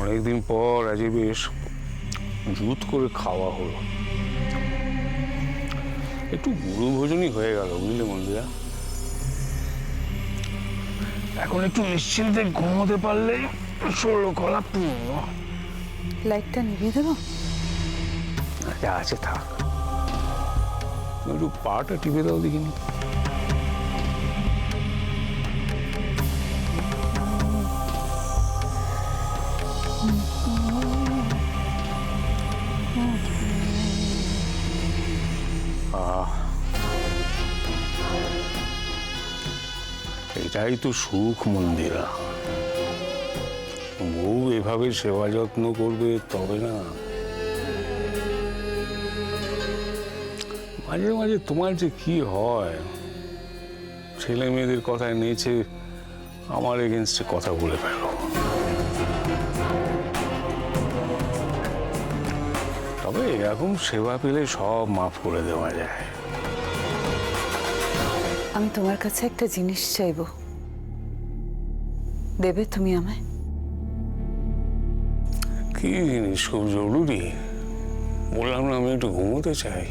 অনেকদিন পর আজ বেশ জুত করে খাওয়া হলো, একটু গুরু ভোজনই হয়ে গেল, বুঝলে মন্দিরা। এখন একটু নিশ্চিন্তে ঘুমোতে পারলে ষোলো কলা পূর্ণ। লাইটটা নিভিয়ে দেবো? যা আছে থাক, একটু পাটা টিপে দাও দেখিনি। এটাই তো সুখ মন্দিরা, বউ এভাবে সেবা যত্ন করবে তবে না। মাঝে মাঝে তোমার যে কি হয়, ছেলে মেয়েদের কথায় নেচে আমার এগেনস্টে কথা বলে ফেলো। তবে এরকম সেবা পেলে সব মাফ করে দেওয়া যায়। আমি তোমার কাছে একটা জিনিস চাইবো, দেবে তুমি আমায়? কি জিনিস? খুব জরুরি? বললাম না আমি একটু ঘুমোতে চাই।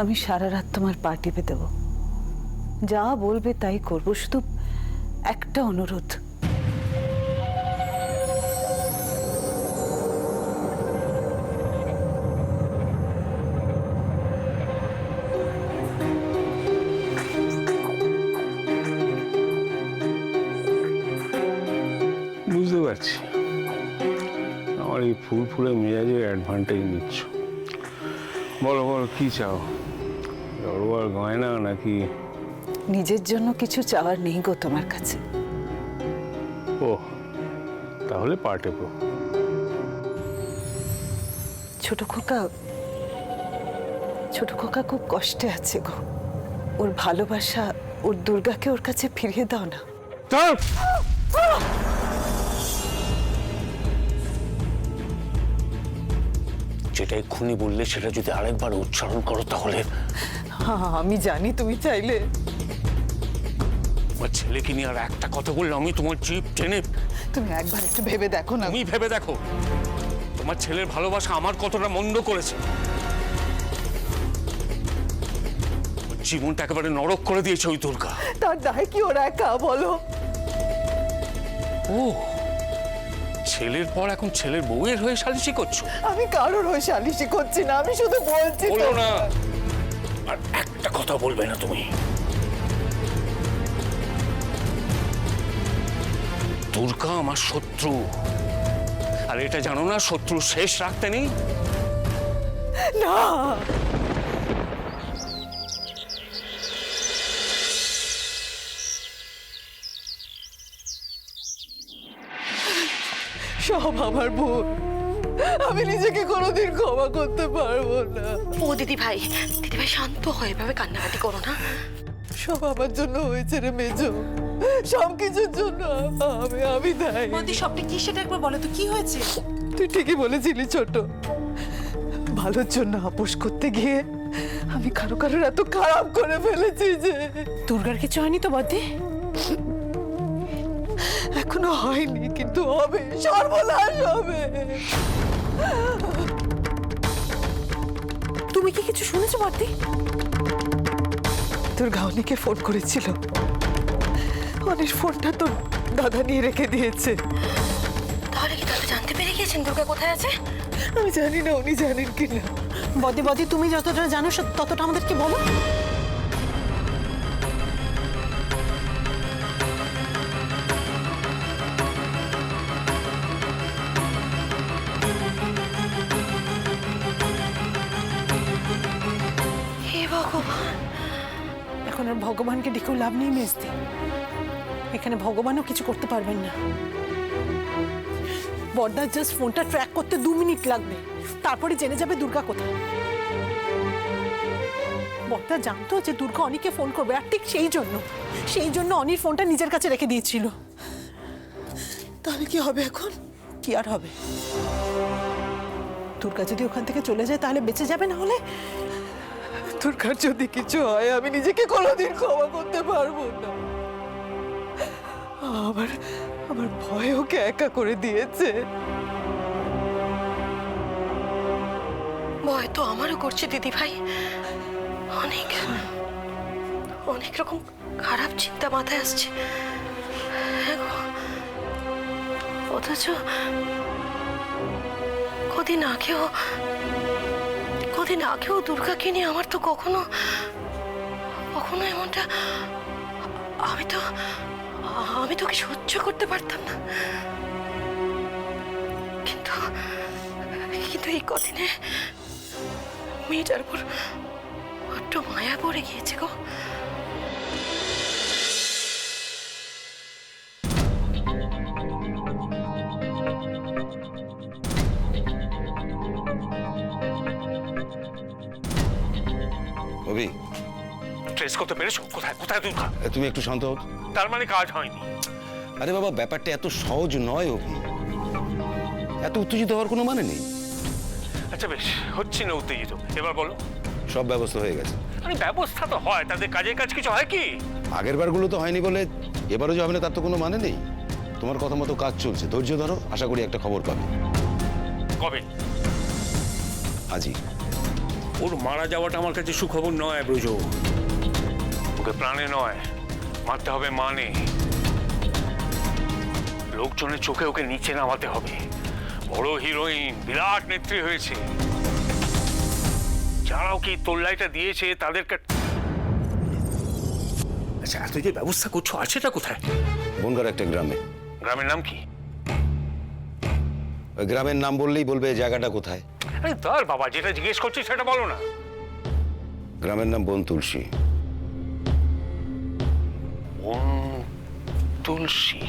আমি সারা রাত তোমার পা টিপে দেবো, যা বলবে তাই করবো, শুধু একটা অনুরোধ। বুঝতে পারছি আমার এই ফুরফুরে মেজাজের অ্যাডভান্টেজ নিচ্ছ। বলো বলো, কি চাও? জড়োয়ার গয়না নাকি? নিজের জন্য কিছু চাওয়ার নেই গো তোমার কাছে। ও, তাহলে পাটেবো। ছোট খোকা খুব কষ্টে আছে গো, ওর ভালোবাসা, ওর দুর্গাকে ওর কাছে ফিরিয়ে দাও না। যেটা এক্ষুনি বললে সেটা যদি আরেকবার উচ্চারণ করো তাহলে। হ্যাঁ, আমি জানি তুমি চাইলে। আমার ছেলেকে নিয়ে আর একটা কথা বললে আমি তোমার জিভ টেনে। তুমি একবার একটু ভেবে দেখো না। তুমি ভেবে দেখো তোমার ছেলের ভালোবাসা আমার কতটা মন্দ করেছে। জীবনটা একেবারে নরক করে দিয়েছে ওই দুর্গা। তার দায় কি ওরা একা, বলো? ও, ছেলের পর এখন ছেলের বউয়ের হয়ে সালিশি করছো? আমি কারোর হয়ে সালিশি করছি না, আমি শুধু বলছি। বলো না, আর একটা কথা বলবে না তুমি। দুর্গা আমার শত্রু, আর এটা জানো না শত্রু শেষ রাখতে নেই? না, সব আমার ভুল, আমি নিজেকে কোনোদিন ক্ষমা করতে পারবো না। ও দিদি ভাই শান্ত হয়, এভাবে কান্নাকাটি করো না। সব আমার জন্য হয়েছে রে মেজো, সব কিছুর জন্য আমি দায়ী। বৌদি সবটা কি সেটা একবার বলো তো, কি হয়েছে? তুই ঠিকই বলেছিলি ছোট, ভালোর জন্য আপোষ করতে গিয়ে আমি কারোর এত খারাপ করে ফেলেছি যে। দুর্গার কিছু হয়নি তো বৌদি? এখনো হয়নি, কিন্তু হবে, সর্বনাশ হবে। তুমি কি কিছু শুনেছো বৌদি? দুর্গা অনিকে ফোন করেছিল, অনির ফোনটা তো দাদা নিয়ে রেখে দিয়েছে। তাহলে কি দাদা জানতে পেরে গিয়েছেন দুর্গা কোথায় আছে? আমি জানি না উনি জানেন কিনা। বৌদি তুমি যতটা জানো ততটা আমাদেরকে বলো। হে ভগবান, এখন আর ভগবানকে ডেকেও লাভ নেই মেজদি, এখানে ভগবানও কিছু করতে পারবেন না। বড়দা জাস্ট ফোনটা ট্র্যাক করতে 2 মিনিট লাগবে, তারপরে জেনে যাবে দুর্গা কোথায়। বড়দা জানতো যে দুর্গা অনিকে ফোন করবে, আর ঠিক সেই জন্য অনির ফোনটা নিজের কাছে রেখে দিয়েছিল। তাহলে কি হবে এখন? কি আর হবে? দুর্গা যদি ওখান থেকে চলে যায় তাহলে বেঁচে যাবে, না হলে দুর্গার যদি কিছু হয় আমি নিজেকে কোনোদিন ক্ষমা করতে পারবো না। আমার ভয় ওকে একা করে দিয়েছে। ভয় তো আমারও করছে দিদি ভাই, অনেক অনেক রকম খারাপ চিন্তা মাথায় আসছে। অথচ কদিন আগেও দুর্গাকে নিয়ে আমার তো কখনো এমনটা আমি তো কি সহ্য করতে পারতাম না। কিন্তু এই কদিনে মেয়েটার উপর বড্ড মায়া পড়ে গিয়েছে গো। অভি, ট্রেস করতে পেরেছো? কোথায় কোথায় দুর্গা? তুমি একটু শান্ত হও। তার মানে কাজ হয়নি? আরে বাবা, ব্যাপারটা এত সহজ নয় অভি, এত উত্তেজিত হওয়ার কোনো মানে নেই। আচ্ছা বেশ, হচ্ছি না উত্তেজিত, এবার বলো। সব ব্যবস্থা হয়ে গেছে। আরে ব্যবস্থা তো হয়, তাদের কাজের কাজ কিছু হয় কি? আগের বারগুলো তো হয়নি বলে এবারও যে হবে না তার তো কোনো মানে নেই। তোমার কথা মতো কাজ চলছে, ধৈর্য ধরো, আশা করি একটা খবর পাবে। কবে? আজই। ওর মারা যাওয়াটা আমার কাছে সুখবর নয় ব্রজ। ওকে প্রাণে নয়, মারতে হবে মানে। লোকজনের চোখে ওকে নিচে নামাতে হবে। বড় হিরোইন, বিরাট নেত্রী হয়েছে, যারা ওকে তোল্লাইটা দিয়েছে তাদেরকে। আচ্ছা, এত যে ব্যবস্থা করছো, আছেটা কোথায়? বনগার একটা গ্রামে। গ্রামের নাম কি? ওই গ্রামের নাম বললেই বলবে জায়গাটা কোথায়। আরে তার বাবা, যেটা জিজ্ঞেস করছি সেটা বলো না। গ্রামের নাম বন তুলসী। বন তুলসী?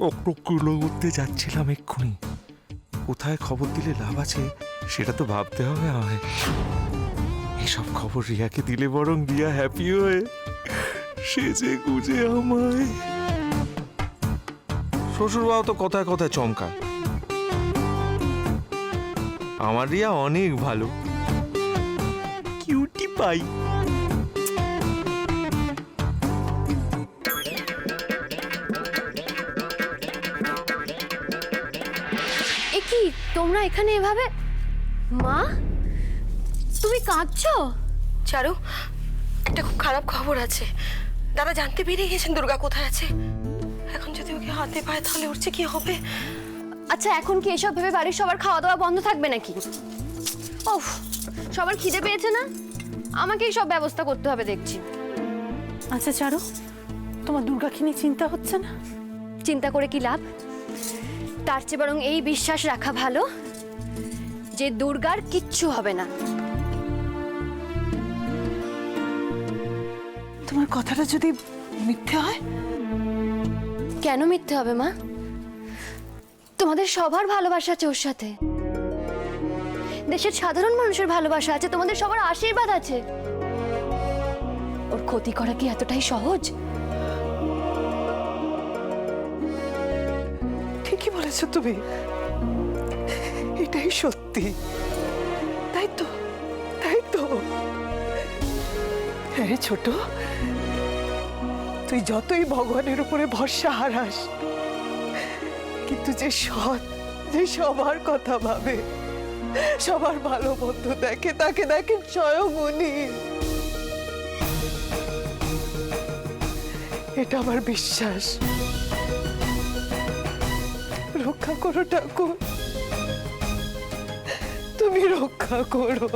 অক্রকুলো করতে যাচ্ছিলাম এক্ষুনি। কোথায় খবর দিলে লাভ আছে সেটা তো ভাবতে হবে আমায়। এসব খবর রিয়াকে দিলে বরং রিয়া হ্যাপি হয়ে সেজে গুজে আমায়। শ্বশুরবাবু তো কথায় কথায় চমকায়। আমার রিয়া অনেক ভালো, কিউটি পাই। কি তোমরা এখানে এভাবে? মা, তুমি কাঁদছো? চারু, একটা খুব খারাপ খবর আছে। দাদা জানতে পেরে গেছেন দুর্গা কোথায় আছে। এখন যদি ওকে হাতে পায় তাহলে ওর যে কি হবে। আচ্ছা, এখন কি এসব ভেবে বাড়ির সবার খাওয়া দাওয়া বন্ধ থাকবে নাকি? ওফ, সবার খিদে পেয়েছে না? আমাকেই সব ব্যবস্থা করতে হবে দেখছি। আচ্ছা চারু, তোমার দুর্গাকে নিয়ে চিন্তা হচ্ছে না? চিন্তা করে কি লাভ? তার চেয়ে বরং এই বিশ্বাস রাখা ভালো যে দুর্গার কিচ্ছু হবে না। তোমার কথাটা যদি মিথ্যে হয়? কেন মিথ্যে হবে মা? তোমাদের সবার ভালোবাসা আছে ওর সাথে, দেশের সাধারণ মানুষের ভালোবাসা আছে, তোমাদের সবার আশীর্বাদ আছে। ওর ক্ষতি করা কি এতটাই সহজ? ঠিকই বলেছো তুমি, এটাই সত্যি। তাই তো, তাই তো। আরে ছোট, তুই যতই ভগবানের উপরে ভরসা হারাস, কিন্তু যে সৎ, যে সবার কথা ভাবে, সবার ভালো মন্দ দেখে, তাকে দেখেন স্বয়ং উনি। এটা আমার বিশ্বাস। রক্ষা করো ঠাকুর, তুমি রক্ষা করো।